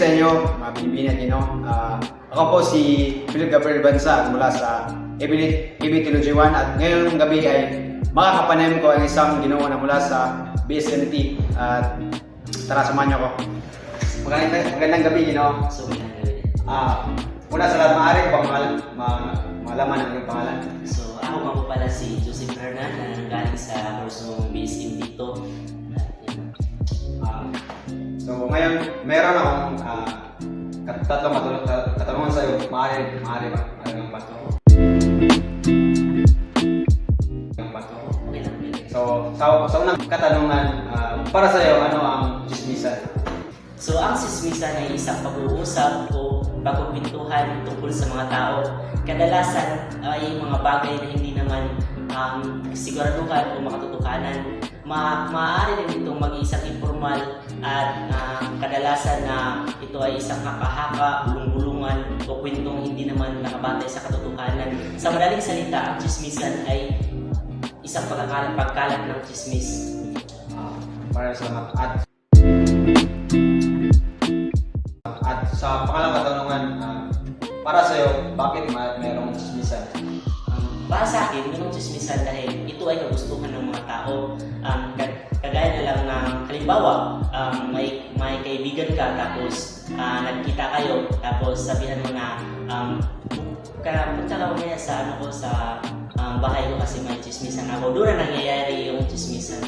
sa inyo, mga Pilipinat, ako po si Philip Gabriel Bansa mula sa ABTLG 1 at ngayong gabi ay makakapanem ko ang isang ginoo na mula sa BSNT at tara, samahan niyo ako. Magandang gabi, So, magandang gabi. Una sa lahat, maaari ko bang malaman ang iyong pangalan? So, ako nga po pala si Joseph Hernan na galing sa kursong BSN dito. So ngayon, meron akong tatlong katanungan sa iyo. Maaari ba? Ano ba ito? Okay lang. So, sa unang katanungan, para sa iyo, ano ang chismisan? So, ang sismisan ay isang pag-uusap o pagkukwentuhan tungkol sa mga tao. Kadalasan ay mga bagay na hindi naman siguraduhan o makatutukanan. Maaari rin itong mag-isang informal at kadalasan na ito ay isang haka-haka, bulong-bulungan o kwentong hindi naman nakabatay sa katotohanan. Sa madaling salita, ang chismisan ay isang pagkalat ng chismis. Maraming salamat. At sa pangalawang katanungan, para sa iyo, bakit mayroong chismisan? Para sa akin, yung chismisan dahil ito ay kagustuhan ng mga tao. Kagaya na lang ng halimbawa, may kaibigan ka tapos nagkita kayo tapos sabihan mo na punta ka muna sa sa bahay ko kasi may chismisan ako. Doon na nangyayari yung chismisan.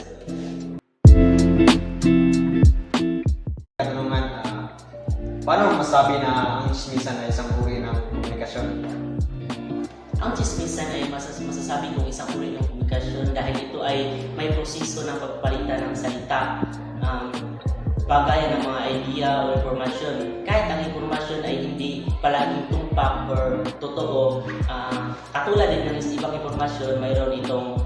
Katanungan, paano masabi na ang chismisan ay isang uri ng komunikasyon? Ang chismisan ay masasabi kong isang uri ng komunikasyon dahil ito ay may proseso ng pagpalitan ng salita, bagayan ng mga idea o informasyon. Kahit ang informasyon ay hindi palaging tumpak or totoo, katulad din ng ibang informasyon, mayroon itong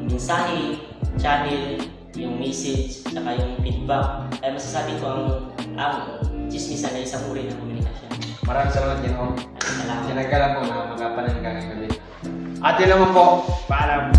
mensahe, channel, yung message, saka yung feedback. Ay masasabi ko ang chismisan ay isang uri ng komunikasyon. Maraming salamat, Ginoo. Salamat. Sinagkala po na magapanan ka ngayong gabi. At yun naman po, paalam.